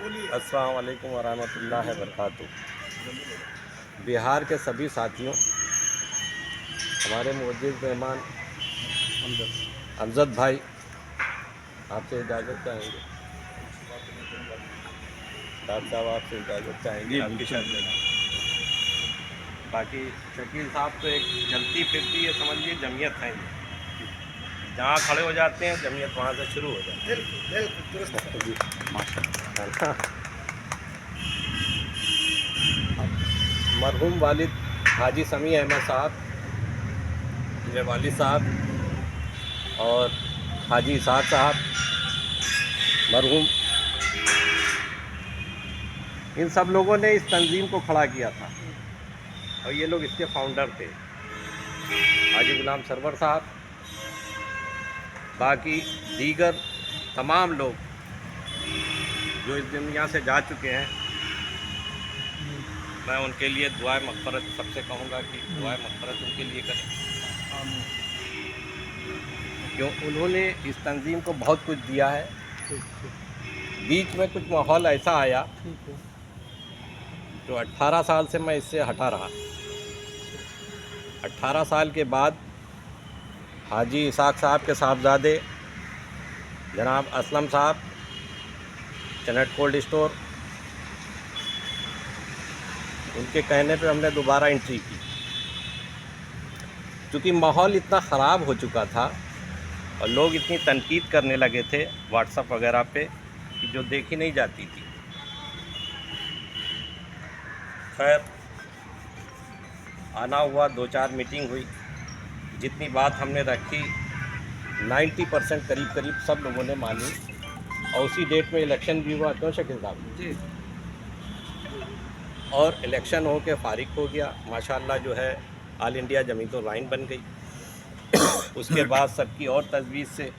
अस्सलाम वालेकुम वरहमतुल्लाहि वबरकातुहू। बिहार के सभी साथियों, हमारे मोअज़्ज़िज़ मेहमान अमजद भाई आपसे इजाज़त चाहेंगे। डॉक्टर साहब आपसे इजाज़त चाहेंगे आपकी शर्त। बाकी शकील साहब तो एक चलती फिरती है, समझिए जमीयत है। जहाँ खड़े हो जाते हैं जमीयत वहाँ से शुरू हो जाती है। मरहूम वालिद हाजी समी अहमद साहब, मेरे वालिद साहब और हाजी इसाक साहब मरहूम, इन सब लोगों ने इस तंजीम को खड़ा किया था और ये लोग इसके फाउंडर थे। हाजी गुलाम सरवर साहब, बाकी दीगर तमाम लोग जो इस दुनिया से जा चुके हैं, मैं उनके लिए दुआ मग़फ़िरत सबसे कहूँगा कि दुआ मग़फ़िरत उनके लिए करें, क्यों उन्होंने इस तंजीम को बहुत कुछ दिया है। बीच में कुछ माहौल ऐसा आया जो 18 साल से मैं इससे हटा रहा। 18 साल के बाद हाजी इसाक साहब के साहबजादे जनाब असलम साहब, चनट कोल्ड स्टोर, उनके कहने पे हमने दोबारा एंट्री की, क्योंकि माहौल इतना ख़राब हो चुका था और लोग इतनी तनकीद करने लगे थे व्हाट्सएप वगैरह पे कि जो देखी नहीं जाती थी। खैर आना हुआ, 2-4 मीटिंग हुई, जितनी बात हमने रखी 90% करीब सब लोगों ने मानी और उसी डेट में इलेक्शन भी हुआ। क्यों शकील साहब जी? और इलेक्शन हो के फारिग हो गया माशाल्लाह, जो है ऑल इंडिया जमीयत लाइन बन गई। उसके बाद सबकी और तजवीज़ से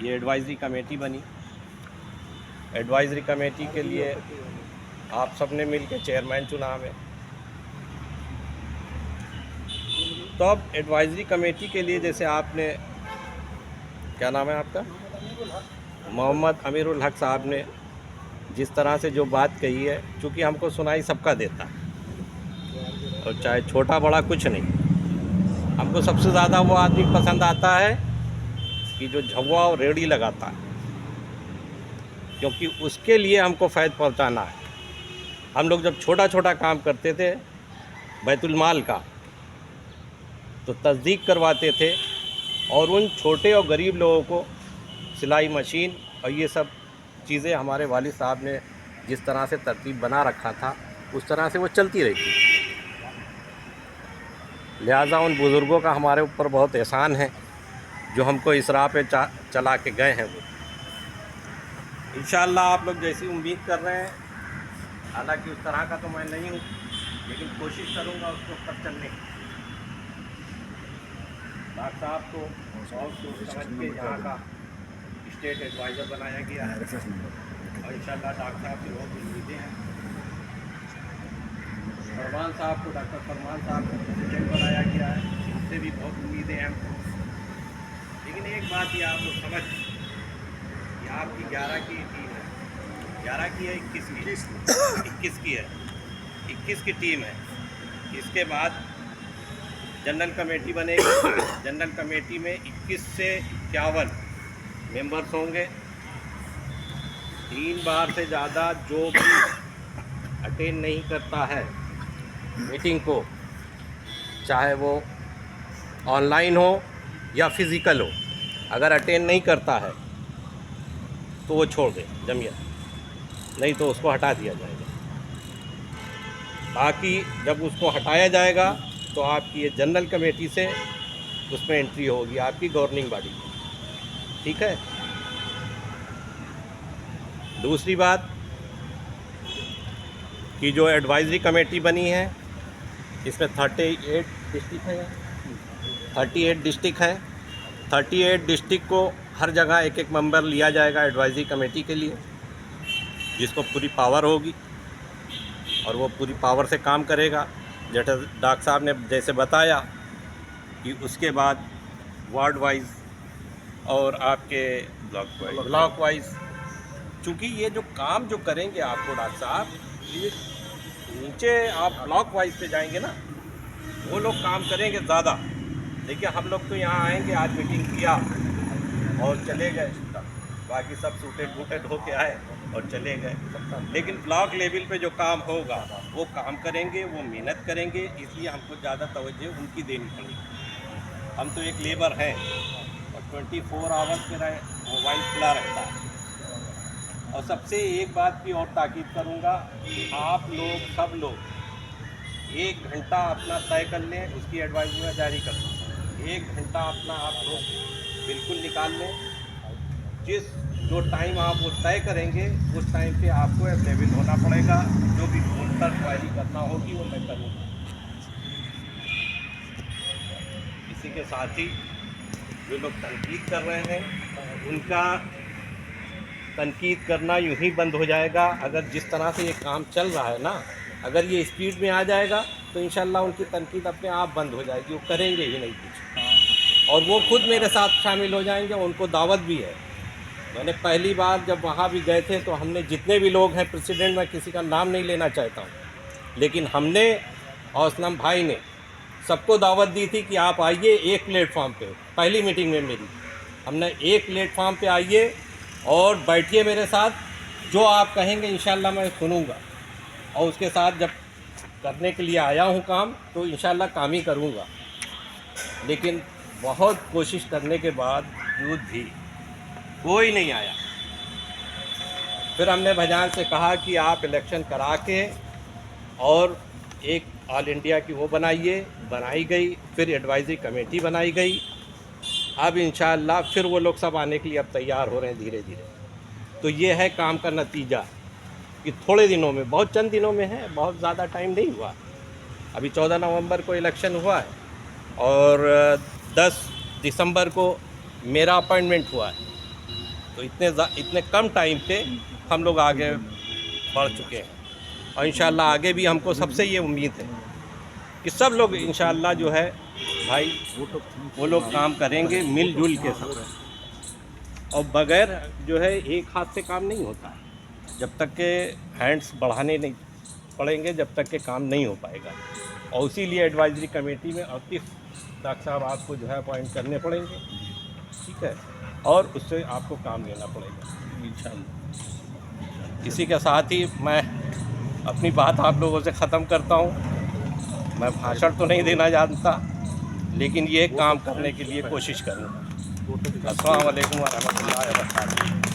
ये एडवाइज़री कमेटी बनी। एडवाइज़री कमेटी के लिए आप सब ने मिल के चेयरमैन चुना हमें। तो अब एडवाइज़री कमेटी के लिए जैसे आपने, क्या नाम है आपका, मोहम्मद अमीरुल हक साहब ने जिस तरह से जो बात कही है, चूँकि हमको सुनाई सबका देता है और चाहे छोटा बड़ा कुछ नहीं, हमको सबसे ज़्यादा वो आदमी पसंद आता है कि जो झव्वा और रेड़ी लगाता है, क्योंकि उसके लिए हमको फ़ायदा पहुंचाना है। हम लोग जब छोटा छोटा काम करते थे बैतुल माल का, तो तस्दीक करवाते थे और उन छोटे और गरीब लोगों को सिलाई मशीन और ये सब चीज़ें हमारे वालिद साहब ने जिस तरह से तरतीब बना रखा था उस तरह से वो चलती रही थी। लिहाजा उन बुज़ुर्गों का हमारे ऊपर बहुत एहसान है जो हमको इस राह पे चला के गए हैं। वो इंशाअल्लाह आप लोग जैसी उम्मीद कर रहे हैं, हालांकि उस तरह का तो मैं नहीं हूँ, लेकिन कोशिश करूँगा उसको पर चलने की। डॉक्टर साहब को बहुत सोच समझ के यहाँ का स्टेट एडवाइज़र बनाया गया है और इंशाअल्लाह डॉक्टर साहब की बहुत उम्मीदें हैं। फरमान साहब को, डॉक्टर फरमान साहब को प्रेसिडेंट बनाया गया है, उनसे भी बहुत उम्मीदें हैं हमको। लेकिन एक बात ये आप लोग समझ कि आपकी 11 की टीम है, 11 की है, 21 की है, 21 की टीम है। इसके बाद जनरल कमेटी बनेगी। जनरल कमेटी में 21 से 51 मेंबर्स होंगे। 3 बार से ज़्यादा जो भी अटेंड नहीं करता है मीटिंग को, चाहे वो ऑनलाइन हो या फिज़िकल हो, अगर अटेंड नहीं करता है तो वो छोड़ दे जमीयत, नहीं तो उसको हटा दिया जाएगा। बाकी जब उसको हटाया जाएगा तो आपकी ये जनरल कमेटी से उसमें एंट्री होगी आपकी गवर्निंग बॉडी में, ठीक है। दूसरी बात कि जो एडवाइज़री कमेटी बनी है इसमें 38 डिस्ट्रिक्ट हैं। 38 डिस्ट्रिक्ट हैं। 38 डिस्ट्रिक्ट को हर जगह एक एक मेंबर लिया जाएगा एडवाइज़री कमेटी के लिए, जिसको पूरी पावर होगी और वो पूरी पावर से काम करेगा। जैसे डॉक्टर साहब ने जैसे बताया कि उसके बाद वार्ड वाइज और आपके ब्लॉक वाइज चूँकि ये जो काम जो करेंगे आपको डॉक्टर साहब, ये नीचे आप ब्लॉक वाइज पे जाएंगे ना, वो लोग काम करेंगे ज़्यादा। देखिए हम लोग तो यहाँ आएंगे, आज मीटिंग किया और चले गए, बाकी सब सूटेड बूटेड होके आए और चले गए। लेकिन ब्लॉक लेवल पे जो काम होगा वो काम करेंगे, वो मेहनत करेंगे, इसलिए हमको ज़्यादा तवज्जो उनकी देनी पड़ेगी। हम तो एक लेबर हैं और 24 आवर्स मेरा मोबाइल खुला रहता है। और सबसे एक बात की और ताकीद करूँगा कि आप लोग सब लोग 1 घंटा अपना तय कर लें, उसकी एडवाइजरी में जारी करता हूँ। 1 घंटा अपना आप लोग बिल्कुल निकाल लें। जो टाइम आप वो तय करेंगे उस टाइम पे आपको अवेलेबल होना पड़ेगा। जो भी फोन पर क्वारी करना होगी वो मैं करूँगा। इसी के साथ ही जो लोग तनकीद कर रहे हैं उनका तनकीद करना यूं ही बंद हो जाएगा। अगर जिस तरह से ये काम चल रहा है ना, अगर ये स्पीड में आ जाएगा तो इंशाल्लाह उनकी तनकीद अपने आप बंद हो जाएगी, वो करेंगे ही नहीं कुछ। और वो खुद मेरे साथ शामिल हो जाएंगे, उनको दावत भी है। मैंने पहली बार जब वहाँ भी गए थे तो हमने जितने भी लोग हैं, प्रेसिडेंट मैं किसी का नाम नहीं लेना चाहता हूँ, लेकिन हमने और असलम भाई ने सबको दावत दी थी कि आप आइए एक प्लेटफॉर्म पे। पहली मीटिंग में मेरी हमने एक प्लेटफॉर्म पे आइए और बैठिए मेरे साथ, जो आप कहेंगे इंशाल्लाह मैं सुनूंगा। और उसके साथ जब करने के लिए आया हूँ काम, तो इंशाल्लाह काम ही करूँगा। लेकिन बहुत कोशिश करने के बावजूद भी कोई नहीं आया। फिर हमने भजान से कहा कि आप इलेक्शन करा के और एक ऑल इंडिया की वो बनाई गई, फिर एडवाइजरी कमेटी बनाई गई। अब इंशाअल्लाह फिर वो लोग सब आने के लिए अब तैयार हो रहे हैं धीरे धीरे। तो ये है काम का नतीजा कि थोड़े दिनों में, बहुत चंद दिनों में है, बहुत ज़्यादा टाइम नहीं हुआ। अभी 14 नवंबर को इलेक्शन हुआ है और 10 दिसंबर को मेरा अपॉइंटमेंट हुआ है। तो इतने कम टाइम पे हम लोग आगे बढ़ चुके हैं और इंशाअल्लाह आगे भी हमको सबसे ये उम्मीद है कि सब लोग इंशाअल्लाह जो है भाई वो लोग काम करेंगे मिलजुल के साथ। और बगैर जो है एक हाथ से काम नहीं होता है। जब तक के हैंड्स बढ़ाने नहीं पड़ेंगे, जब तक के काम नहीं हो पाएगा। और इसीलिए एडवाइजरी कमेटी में 38 डॉक्टर साहब आपको जो है अपॉइंट करने पड़ेंगे, ठीक है, और उससे आपको काम लेना पड़ेगा इंशाअल्लाह। इसी के साथ ही मैं अपनी बात आप लोगों से ख़त्म करता हूँ। मैं भाषण तो नहीं देना जानता, लेकिन ये काम करने के लिए कोशिश करूँगा। अस्सलाम वालेकुम व रहमतुल्लाहि व बरकातहू।